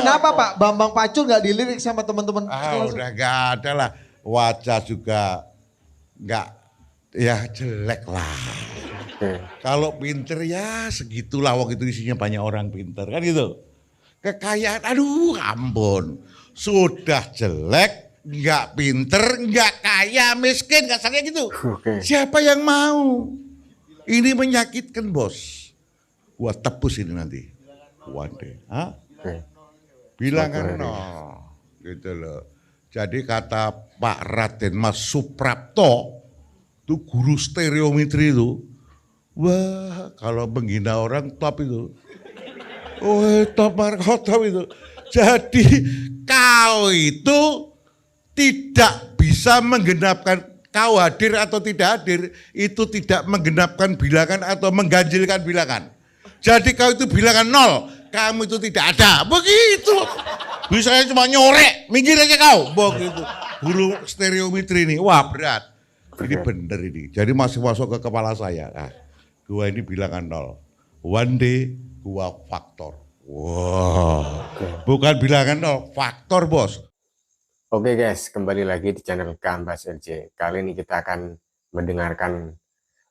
Kenapa Pak Bambang Pacul nggak dilirik sama teman-teman? Udah gak ada lah. Wajah juga nggak, ya jelek lah. Kalau pinter ya segitulah, wong itu isinya banyak orang pinter kan gitu. Kekayaan, aduh ampun. Sudah jelek, nggak pinter, nggak kaya, miskin, nggak saya gitu. Siapa yang mau? Ini menyakitkan bos. Gua tebus ini nanti. One day. Hah? Bilangan nol. Gitu loh. Jadi kata Pak Raden Mas Suprapto, itu guru stereometri itu. Wah, kalau menghina orang top itu. Oh, top markotop itu. Jadi kau itu tidak bisa menggenapkan, kau hadir atau tidak hadir, itu tidak menggenapkan bilangan atau mengganjilkan bilangan. Jadi kau itu bilangan nol, kamu itu tidak ada. Begitu. Bisanya cuma nyorek, minggir aja kau. Begitu. Guru stereometri ini, wah berat. Ini bener ini. Jadi masih masuk ke kepala saya. Nah, gua ini bilangan nol. One day gua faktor. Wow. Bukan bilangan nol, faktor bos. Oke guys, kembali lagi di channel Gambas LJ. Kali ini kita akan mendengarkan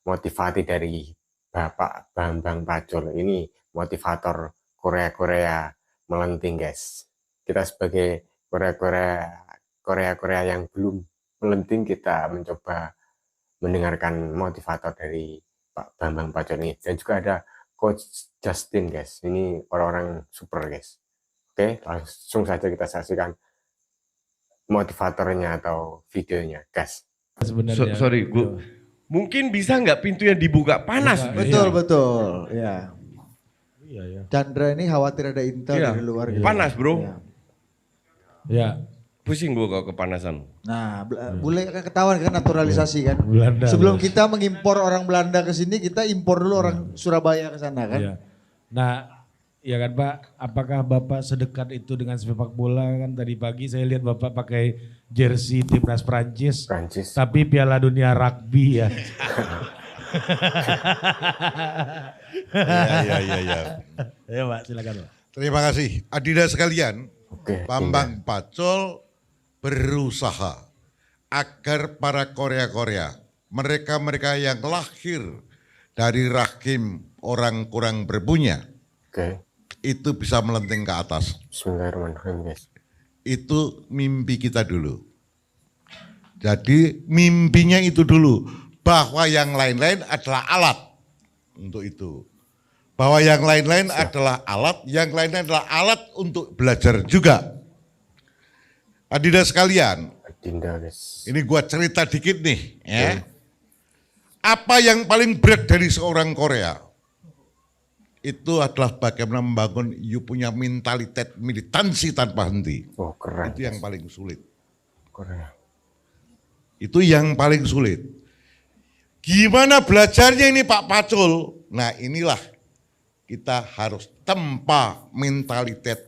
motivasi dari Bapak Bambang Pacul. Ini motivator Korea-Korea melenting guys. Kita sebagai Korea-Korea yang belum melenting, kita mencoba mendengarkan motivator dari Pak Bambang Pacul ini. Dan juga ada Coach Justin guys. Ini orang-orang super guys. Oke, langsung saja kita saksikan motivatornya atau videonya guys. Sebenarnya sorry Bu, mungkin bisa nggak pintunya dibuka, panas. Betul, betul. Ya. Iya, ya. Chandra ini khawatir ada intel dari luar. Gitu. Panas bro. Ya. Ya. Pusing gua kalau kepanasan. Nah, bule kan ketahuan kan naturalisasi kan. Belanda, Sebelum bos. kita mengimpor orang Belanda ke sini, kita impor dulu orang Surabaya ke sana kan. Iya. Nah, ya kan Pak, apakah Bapak sedekat itu dengan sepak bola? Kan tadi pagi saya lihat Bapak pakai jersey timnas Prancis. Tapi Piala Dunia rugby ya. Iya. Ya Pak, silakan Pak. Terima kasih. Adidas sekalian, Bambang Pacul berusaha agar para Korea-Korea, mereka-mereka yang lahir dari rahim orang kurang berpunya, itu bisa melenting ke atas. Bismillahirrahmanirrahim guys. Itu mimpi kita dulu. Jadi mimpinya itu dulu, bahwa yang lain-lain adalah alat untuk itu. Bahwa yang lain-lain adalah alat, yang lainnya adalah alat untuk belajar juga. Adidas sekalian, ini gua cerita dikit nih ya. Apa yang paling berat dari seorang Korea? Itu adalah bagaimana membangun you punya mentalitas militansi tanpa henti. Oh, keren. Itu yang paling sulit. Korea. Itu yang paling sulit. Gimana belajarnya ini Pak Pacul? Nah inilah kita harus tempa mentalitas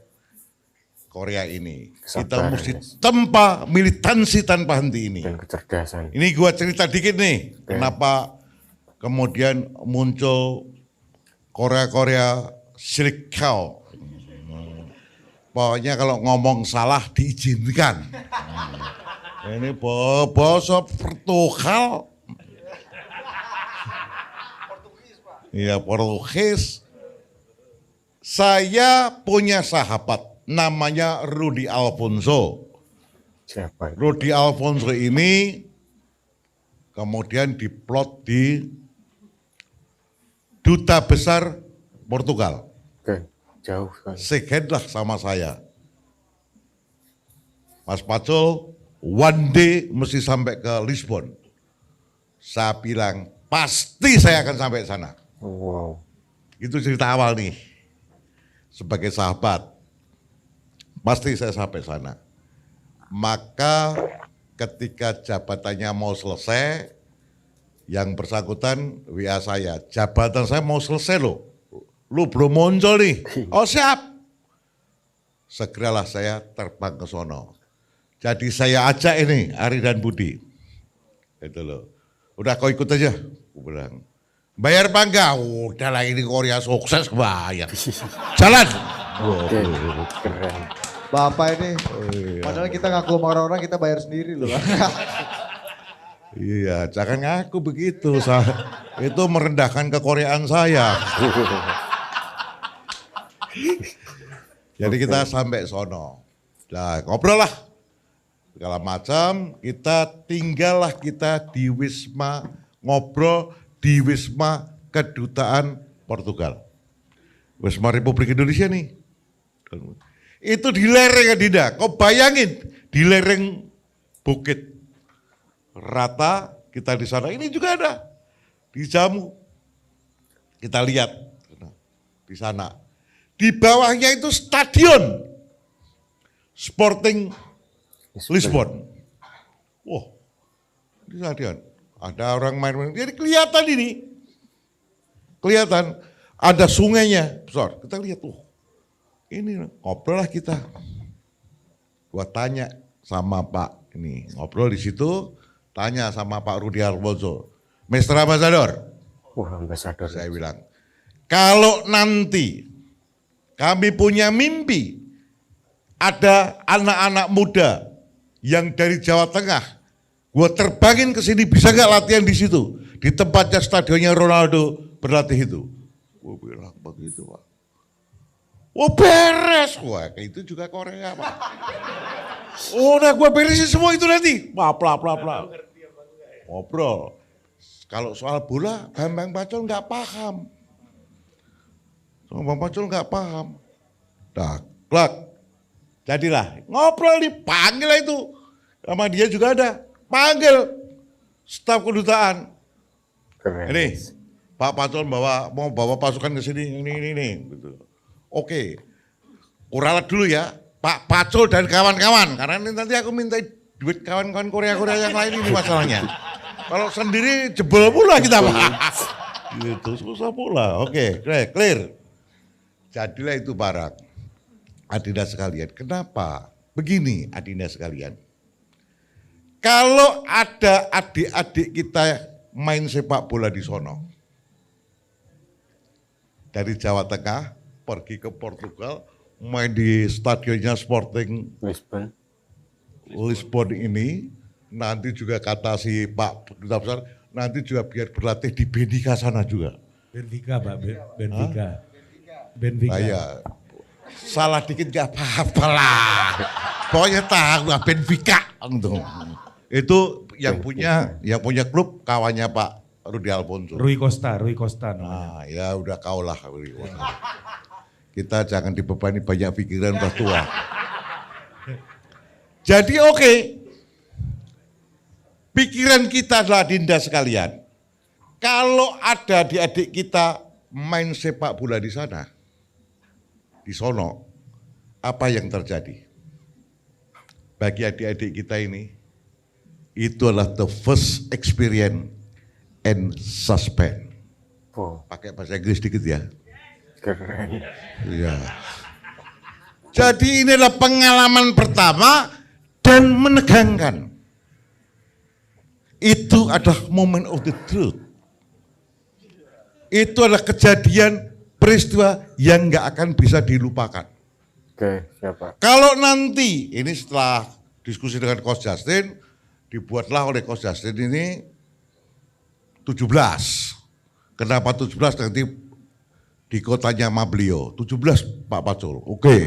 Korea ini. Kita mesti tempa militansi tanpa henti ini. Dan kecerdasan. Ini gua cerita dikit nih. Kenapa kemudian muncul Korea-Korea Silikau. Pokoknya kalau ngomong salah diizinkan. Ini bahasa Portugal. Iya, Portugis. Saya punya sahabat namanya Rudy Alfonso. Siapa? Rudy Alfonso ini kemudian diplot di Duta Besar Portugal. Oke, jauh sekali. Sekedlah sama saya. Mas Pacul, one day mesti sampai ke Lisbon. Saya bilang, pasti saya akan sampai sana. Wow. Itu cerita awal nih. Sebagai sahabat, pasti saya sampai sana. Maka ketika jabatannya mau selesai, yang bersangkutan WA saya, jabatan saya mau selesai loh. Lu belum muncul nih. Oh siap. Segeralah saya terbang ke sono. Jadi saya ajak ini Ari dan Budi. Itu loh. Udah kau ikut aja. Aku bilang. Bayar apa enggak? Udahlah ini Korea sukses bayar. Jalan. Oke, keren. Bapak ini, iya. padahal kita ngaku sama orang-orang kita bayar sendiri loh. Iya, jangan ngaku begitu. Itu merendahkan kekoreaan saya. Jadi kita sampai sono. Nah, ngobrol lah. Segala macam, kita di Wisma, ngobrol di Wisma Kedutaan Portugal. Wisma Republik Indonesia nih. Itu di lereng Adinda, kau bayangin di lereng bukit. Rata kita di sana, ini juga ada di Jamu. Kita lihat di sana. Di bawahnya itu stadion Sporting Lisbon. Wah, di stadion ada orang main-main. Jadi kelihatan ini, kelihatan ada sungainya besar. Kita lihat tuh, ini ngobrol lah kita. Gua tanya sama Pak ini, ngobrol di situ. Tanya sama Pak Rudi Alfonso, Mr. Ambassador. Wah, ambasador. Saya bilang, kalau nanti kami punya mimpi, ada anak-anak muda yang dari Jawa Tengah, gue terbangin ke sini, bisa nggak latihan di situ, di tempatnya stadionnya Ronaldo berlatih itu. Gue bilang begitu Pak. Oh beres, wah itu juga Korea Pak. Oh udah gue beresin semua itu nanti. Bla bla bla bla. Ngobrol. Kalau soal bola, Bambang Pacul nggak paham. Bambang Pacul nggak paham. Nah, klak. Jadilah ngobrol dipanggil itu. Sama dia juga ada. Panggil staf kedutaan. Keren. Ini Pak Pacul mau bawa pasukan ke sini ini. Gitu. Oke. Kuralat dulu ya. Pak Pacul dan kawan-kawan, karena nanti aku minta duit kawan-kawan Korea yang lain ini masalahnya. Kalau sendiri jebol pula kita Pak. Gitu, susah pula. Oke, clear. Jadilah itu barang. Adinda sekalian, kenapa? Begini Adinda sekalian. Kalau ada adik-adik kita main sepak bola di sono, dari Jawa Tengah pergi ke Portugal, main di stadionnya Sporting Lisbon ini, nanti juga kata si Pak Duta Besar, nanti juga biar berlatih di Benfica sana juga. Benfica Pak, Benfica. Ya, salah dikit gak apa-apa lah. Pokoknya tahu Benfica. Itu yang punya klub kawannya Pak Rudi Alfonso. Rui Costa namanya. Nah, ya udah kau lah. Kita jangan dibebani banyak pikiran udah tua. Jadi oke. Pikiran kita adalah Dinda sekalian. Kalau ada adik-adik kita main sepak bola di sana, di sono, apa yang terjadi? Bagi adik-adik kita ini, itu adalah the first experience and suspense. Oh. Pakai bahasa Inggris dikit ya. Keren. Iya. Jadi ini adalah pengalaman pertama dan menegangkan. Itu adalah moment of the truth. Itu adalah kejadian peristiwa yang nggak akan bisa dilupakan. Oke, siapa? Kalau nanti, ini setelah diskusi dengan Coach Justin, dibuatlah oleh Coach Justin ini 17. Kenapa 17? Nanti di kotanya Mablio, 17 Pak Pacul, oke.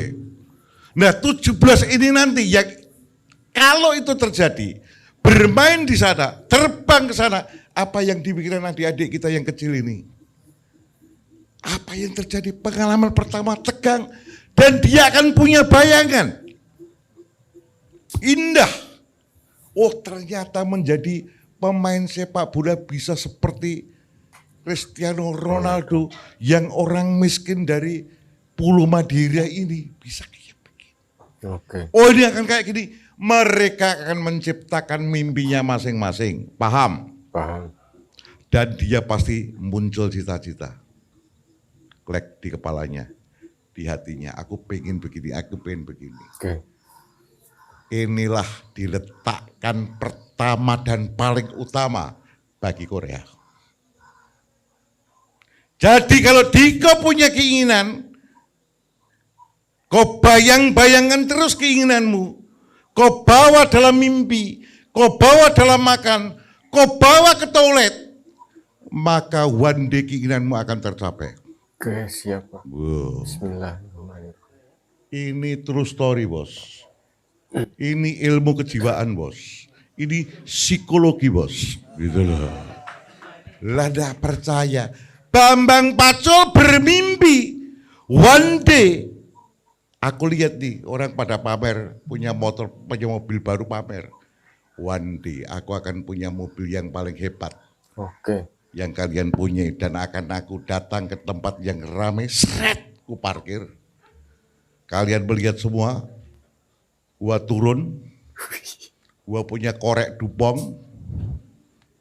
Nah 17 ini nanti yang kalau itu terjadi, bermain di sana, terbang ke sana, apa yang dipikirkan adik-adik kita yang kecil ini? Apa yang terjadi? Pengalaman pertama tegang, dan dia akan punya bayangan. Indah. Oh ternyata menjadi pemain sepak bola bisa seperti Cristiano Ronaldo yang orang miskin dari Pulau Madura ini bisa kayak begini. Oke. Oh ini akan kayak gini. Mereka akan menciptakan mimpinya masing-masing. Paham? Paham. Dan dia pasti muncul cita-cita. Klek di kepalanya, di hatinya. Aku pengen begini, aku pengen begini. Oke. Inilah diletakkan pertama dan paling utama bagi Korea. Jadi kalau Diko punya keinginan, Kau bayang-bayangkan terus keinginanmu. Kau bawa dalam mimpi, kau bawa dalam makan, kau bawa ke toilet. Maka one day keinginanmu akan tercapai. Oke, siap Pak. Wow. Bismillahirrahmanirrahim. Ini true story bos. Ini ilmu kejiwaan bos. Ini psikologi bos. Gitu loh. Lah dah percaya. Bambang Pacul bermimpi. One day. Aku lihat nih orang pada pamer. Punya motor, punya mobil baru pamer. One day aku akan punya mobil yang paling hebat. Oke. Yang kalian punya. Dan akan aku datang ke tempat yang ramai. Seret. Ku parkir. Kalian melihat semua, gua turun, gua punya korek Dupong.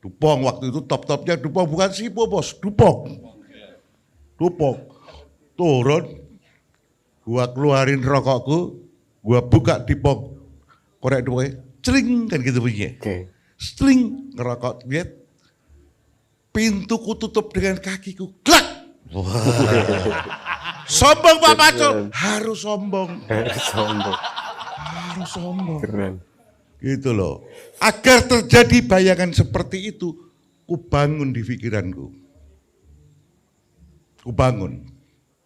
Dupong waktu itu top-topnya Dupong, bukan Sipo bos, Dupong. Dupong, turun, gua keluarin rokokku, gua buka Dupong, korek Dupongnya, cering kan gitu bunyinya. Oke. String, ngerokok, lihat. Pintuku tutup dengan kakiku, klak. Sombong Pak Pacul, harus sombong. Sombong. Harus sombong. Keren. Gitu loh. Agar terjadi bayangan seperti itu, ku bangun di pikiranku. Ku bangun.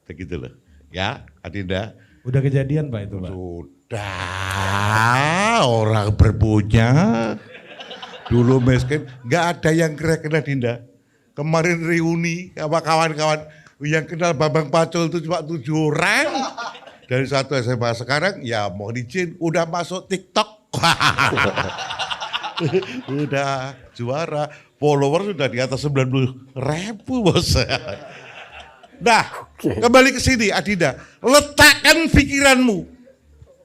Begitu loh. Ya, Adinda. Udah kejadian Pak itu Pak? Sudah, orang berpunya. Dulu miskin, nggak ada yang keren Adinda. Kemarin reuni sama kawan-kawan yang kenal Bambang Pacul itu cuma 7 orang. Dari satu SMA sekarang ya mohon izin udah masuk TikTok. Udah juara. Follower sudah di atas 90.000 bos. Nah kembali ke sini Adinda. Letakkan pikiranmu.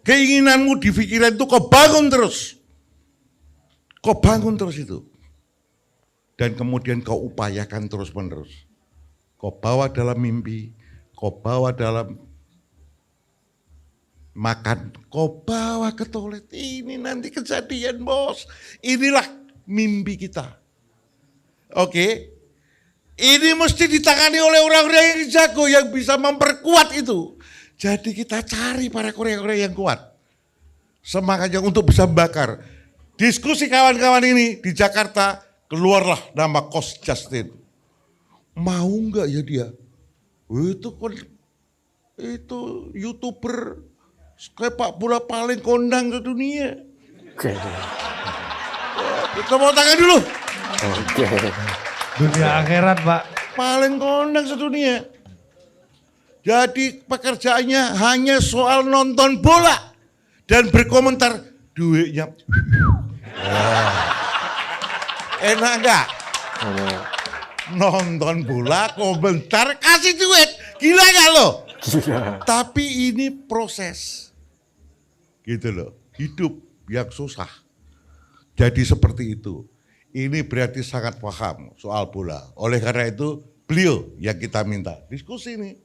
Keinginanmu di pikiran itu kau bangun terus. Kau bangun terus itu. Dan kemudian kau upayakan terus menerus. Kau bawa dalam mimpi, kau bawa dalam makan, kau bawa ke toilet. Ini nanti kejadian bos. Inilah mimpi kita. Oke. Ini mesti ditangani oleh orang-orang yang jago, yang bisa memperkuat itu. Jadi kita cari para Korea-Korea yang kuat. Semangatnya untuk bisa membakar. Diskusi kawan-kawan ini di Jakarta, keluarlah nama Coach Justin. Mau nggak ya dia? Itu kan itu YouTuber sepak bola paling kondang sedunia. Oke. Kita mau tangan dulu. Oke. Dunia akhirat Pak. Paling kondang sedunia. Jadi pekerjaannya hanya soal nonton bola dan berkomentar duitnya. Enak enggak? Nonton bola, komentar, kasih duit. Gila enggak lo? Gila. Tapi ini proses. Gitu loh. Hidup yang susah. Jadi seperti itu. Ini berarti sangat paham soal bola. Oleh karena itu beliau yang kita minta. Diskusi nih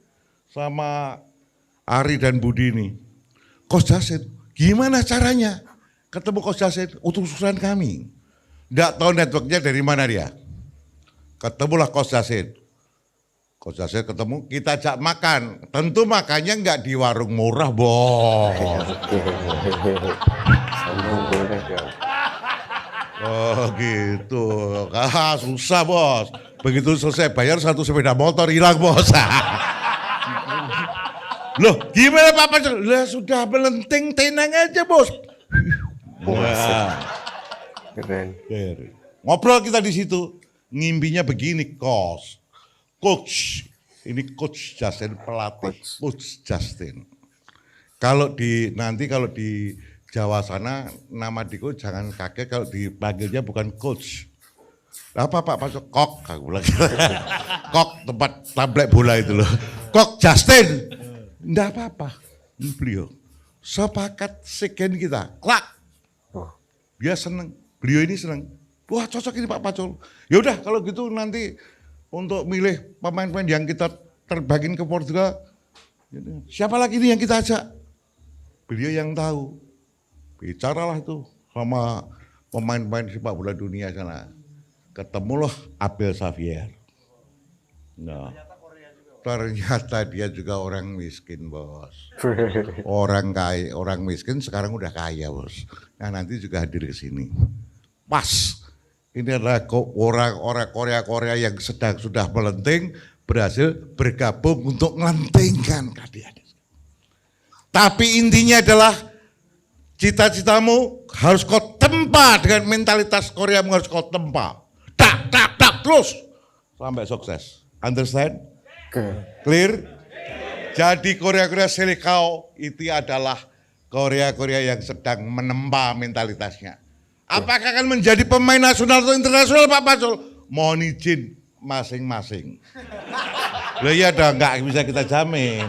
sama Ari dan Budi ini. Coach Justin, gimana caranya? Ketemu Coach Justin, utusan kami. Nggak tahu networknya dari mana dia. Ketemulah Coach Justin. Coach Justin ketemu, kita ajak makan. Tentu makannya nggak di warung murah, bos. Sombong boleh ya. Oh gitu, susah bos. Begitu selesai bayar 1 sepeda motor hilang bos. Loh gimana Pak Pacul? Lah sudah melenting tenang aja bos. Wah. Keren. Ngobrol kita di situ, ngimpinya begini, Coach. Ini Coach Justin pelatih, Coach Justin. Kalau nanti di Jawa sana nama Diko jangan kaget kalau dipanggilnya bukan Coach. Apa Pak Pacul? Kok, aku bilang. Kok tempat tablek bola itu loh. Kok Justin. Enggak apa-apa. Ini beliau. Sepakat segen kita. Klak. Dia seneng. Beliau ini seneng. Wah cocok ini Pak Pacul. Ya udah kalau gitu nanti untuk milih pemain-pemain yang kita terbagiin ke Portugal. Siapa lagi nih yang kita ajak? Beliau yang tahu. Bicaralah itu sama pemain-pemain sepak bola dunia sana. Ketemulah Abel Xavier. Nah, Ternyata dia juga orang miskin, bos. Orang kaya, orang miskin sekarang udah kaya, bos. Nah, nanti juga hadir ke sini. Pas. Ini adalah orang-orang Korea-Korea yang sudah melenting, berhasil bergabung untuk melentingkan adik-adik. Tapi intinya adalah cita-citamu harus kau tempa dengan mentalitas Koreamu, harus kau tempa. Tak, terus sampai sukses. Understand? Clear? Jadi Korea-Korea Selekau itu adalah Korea-Korea yang sedang menempa mentalitasnya. Apakah akan menjadi pemain nasional atau internasional, Pak Pacul? Mohon izin masing-masing. Loh iya dong, nggak bisa kita jamin.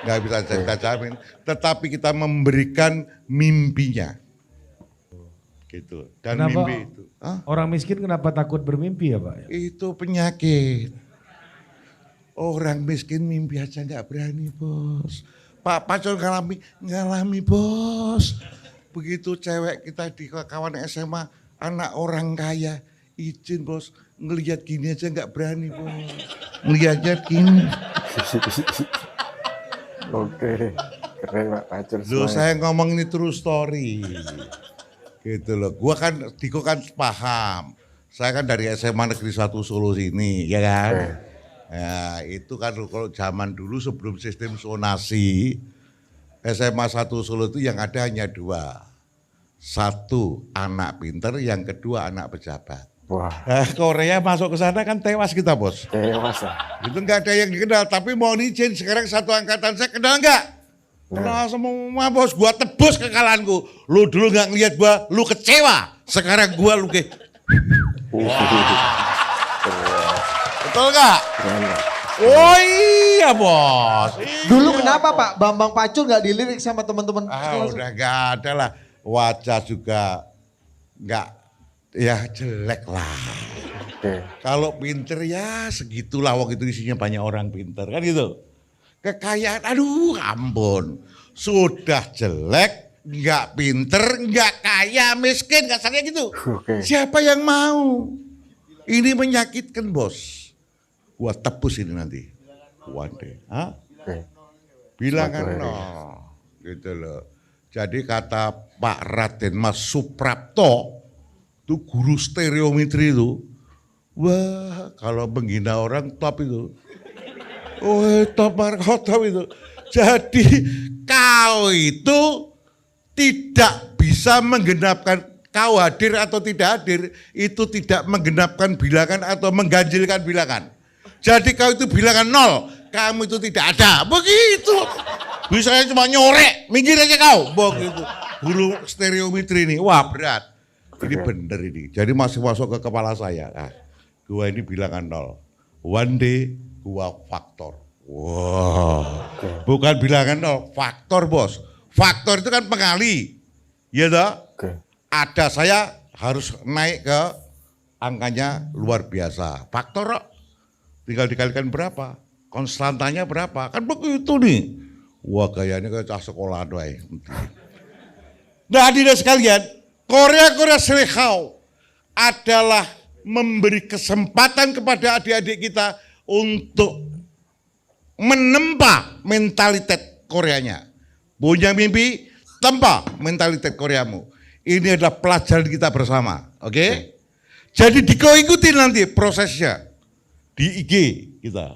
Nggak bisa kita jamin. Tetapi kita memberikan mimpinya. Gitu. Dan Kenapa mimpi itu. orang miskin kenapa takut bermimpi ya Pak? Itu penyakit. Orang miskin mimpi aja nggak berani, bos. Pak Pacul ngalami bos. Begitu cewek kita di kawan SMA, anak orang kaya, izin bos, ngelihat gini aja nggak berani bos. Ngelihatnya gini. Oke, keren Pak Pacul. Loh, saya ngomong ini true story. Gitu loh, gua kan paham. Saya kan dari SMA Negeri 1 Solo sini, ya kan? Ya, itu kan kalau zaman dulu sebelum sistem zonasi, SMA 1 Solo itu yang ada hanya 2. Satu anak pinter, yang kedua anak pejabat. Wah. Korea masuk ke sana kan tewas kita, bos. Tewas ya. Itu nggak ada yang dikenal, tapi mohon izin sekarang satu angkatan saya kenal nggak? Kenal semua, bos. Gua tebus kekalahanku. Lu dulu nggak ngeliat gua, lu kecewa. Sekarang gua lu kayak. Betul nggak? Oh iya, bos. Dulu kenapa Pak Bambang Pacul nggak dilirik sama teman-teman? Udah nggak ada lah. Wajah juga nggak, ya jelek lah. Kalau pinter ya segitulah, waktu itu isinya banyak orang pinter kan gitu. Kekayaan, aduh ampun. Sudah jelek, nggak pinter, nggak kaya, miskin, kasarnya gitu. Siapa yang mau? Ini menyakitkan, bos. Gua tebus ini nanti. One day. Hah? Bilangan nol. Gitu loh. Jadi kata Pak Raden Mas Suprapto, itu guru stereometri itu. Wah, kalau menghina orang top itu. Oh, top markotop itu. Jadi kau itu tidak bisa menggenapkan, kau hadir atau tidak hadir, itu tidak menggenapkan bilangan atau mengganjilkan bilangan. Jadi kau itu bilangan 0, kamu itu tidak ada. Begitu. Bisanya cuma nyorek, minggir aja kau. Begitu. Guru stereometri ini, wah berat. Ini bener ini. Jadi masuk ke kepala saya. Nah, gua ini bilangan 0. One day gua faktor. Wow. Bukan bilangan 0, faktor, bos. Faktor itu kan pengali. Iya toh? Ada saya harus naik ke angkanya luar biasa. Faktor kok. Tinggal dikalikan berapa? Konstantanya berapa? Kan begitu nih. Wah, kayaknya kayak cah sekolah doang. Nah, hadirin sekalian, Korea Selekau adalah memberi kesempatan kepada adik-adik kita untuk menempa mentalitas Koreanya. Punya mimpi, tempa mentalitas Koreamu. Ini adalah pelajaran kita bersama, oke? Jadi ikuti nanti prosesnya di IG kita.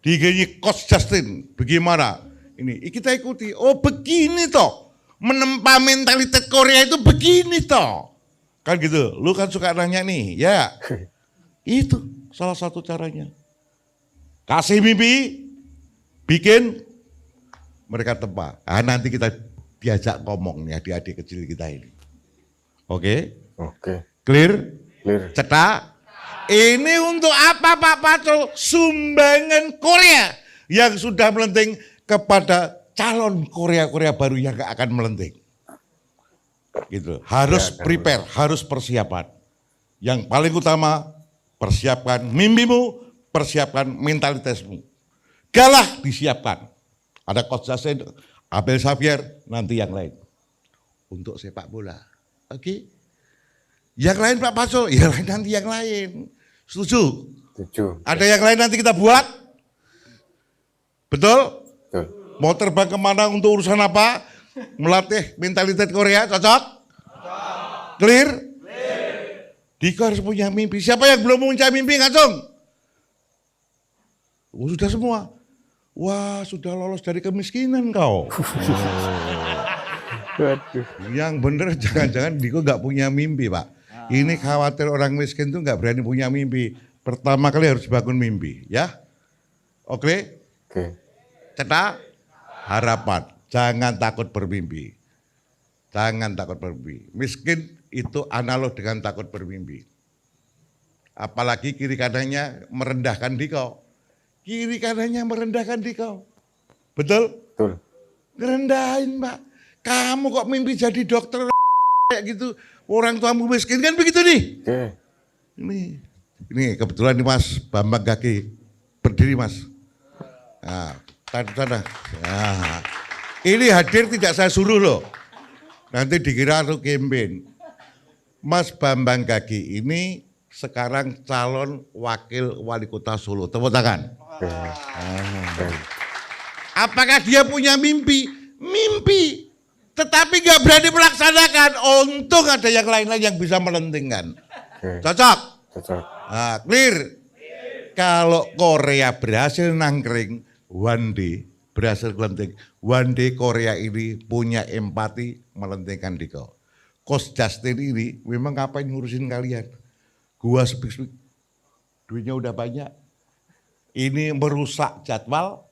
Di IG-nya Coach Justin, bagaimana? Ini kita ikuti, oh begini toh, menempa mentalitas Korea itu begini toh. Kan gitu, lu kan suka nanya nih, ya. Itu salah satu caranya. Kasih mimpi, bikin, mereka tempa. Nah, nanti kita diajak ngomong nih adik-adik kecil kita ini. Oke? Clear? Cetak? Ini untuk apa Pak Pacul? Sumbangan Korea yang sudah melenting kepada calon Korea baru yang gak akan melenting. Gitu. Harus prepare, harus persiapan. Yang paling utama, persiapkan mimpimu, persiapkan mentalitasmu. Galah disiapkan. Ada Coach Justin, Abel Xavier, nanti yang lain. Untuk sepak bola. Oke? Yang lain Pak Pacul, yang lain nanti yang lain. Setuju? Setuju. Ada yang lain nanti kita buat. Betul? Betul. Mau terbang kemana untuk urusan apa? Melatih mentalitas Korea, cocok? Clear? Diko harus punya mimpi. Siapa yang belum punya mimpi, ngacung? Oh, sudah semua. Wah, sudah lolos dari kemiskinan kau. Yang bener jangan-jangan Diko nggak punya mimpi, Pak. Ini khawatir orang miskin tuh nggak berani punya mimpi. Pertama kali harus bangun mimpi, ya. Oke? Oke. Cetak harapan. Jangan takut bermimpi. Jangan takut bermimpi. Miskin itu analog dengan takut bermimpi. Apalagi kiri kanannya merendahkan Diko. Kiri kanannya merendahkan Diko. Betul? Betul. Ngerendahin, Mbak. Kamu kok mimpi jadi dokter kayak gitu. Orang tuamu miskin kan begitu nih. Oke. Ini kebetulan nih Mas Bambang Gaki berdiri Mas. Nah, tanda. Nah, ini hadir tidak saya suruh loh. Nanti dikira aku campaign. Mas Bambang Gaki ini sekarang calon wakil wali kota Solo. Tepuk tangan. Oke. Apakah dia punya mimpi? Mimpi. Tetapi gak berani melaksanakan. Untung ada yang lain-lain yang bisa melentingkan. Cocok? Cocok. Nah, clear? Kalau Korea berhasil nangkring, one day berhasil melenting. One day Korea ini punya empati melentingkan Diko. Coach Justin ini memang ngapain ngurusin kalian? Gua speak, duitnya udah banyak. Ini merusak jadwal.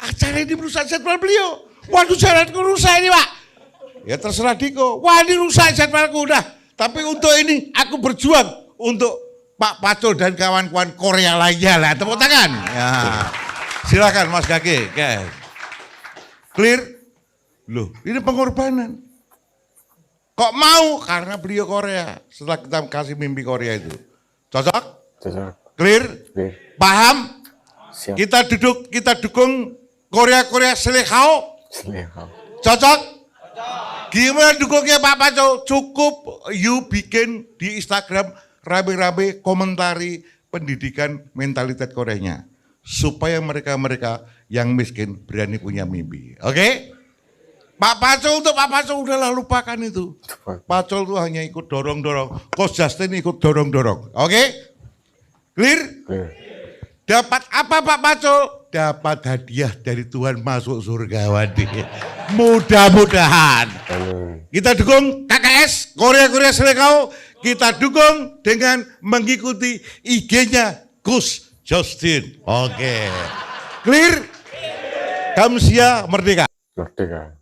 Acara ini merusak jadwal beliau. Waduh, jalanku rusak ini, Pak. Ya terserah Diko. Wah, ini rusak jadwalku udah. Tapi untuk ini aku berjuang untuk Pak Pacul dan kawan-kawan Korea lainnya lah. Tepuk tangan. Ya. Silakan Mas Gaki. Clear? Loh, ini pengorbanan. Kok mau? Karena beliau Korea. Setelah kita kasih mimpi Korea itu. Cocok? Cocok. Clear? Clear. Paham? Siap. Kita dukung Korea Selekau. Cocok? Gimana dukungnya Pak Pacul? Cukup you bikin di Instagram rame-rame komentari pendidikan mentalitas Koreanya. Supaya mereka-mereka yang miskin berani punya mimpi. Oke? Pak Pacul untuk Pak Pacul udahlah lupakan itu. Pacul itu hanya ikut dorong-dorong. Coach Justin ikut dorong-dorong. Oke? Clear? Clear. Dapat apa Pak Pacul? Dapat hadiah dari Tuhan masuk surga Wadi. Mudah-mudahan. Kita dukung KKS Korea Selekau. Kita dukung dengan mengikuti IG-nya Coach Justin. Oke. Clear? Kamsia Merdeka. Merdeka.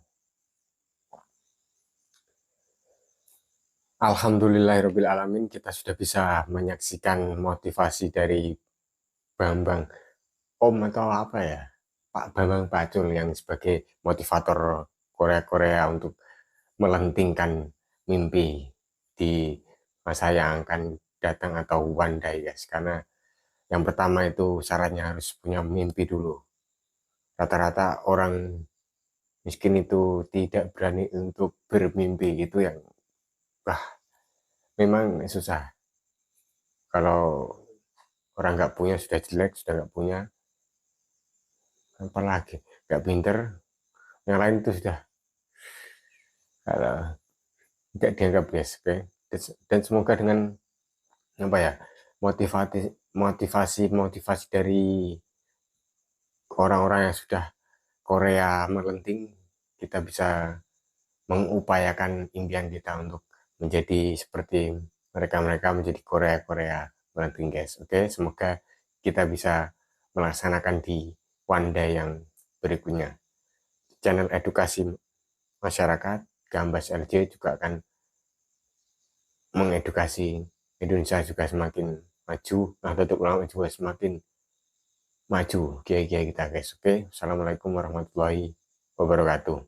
Alhamdulillahirrabbilalamin, kita sudah bisa menyaksikan motivasi dari Bambang Om atau apa ya, Pak Bambang Pacul yang sebagai motivator Korea untuk melentingkan mimpi di masa yang akan datang atau one day guys. Karena yang pertama itu syaratnya harus punya mimpi dulu. Rata-rata orang miskin itu tidak berani untuk bermimpi, gitu yang memang susah. Kalau orang nggak punya sudah jelek, sudah nggak punya, apalagi nggak pinter, yang lain itu sudah tidak dianggap guys. Oke? Dan semoga dengan apa ya, motivasi dari orang-orang yang sudah Korea melenting, kita bisa mengupayakan impian kita untuk menjadi seperti mereka menjadi Korea melenting guys. Oke, semoga kita bisa melaksanakan di one day yang berikutnya. Channel edukasi masyarakat Gambas LJ juga akan mengedukasi Indonesia juga semakin maju, Nahdlatul Ulama juga semakin maju, kiai-kiai kita guys. Oke, assalamualaikum warahmatullahi wabarakatuh.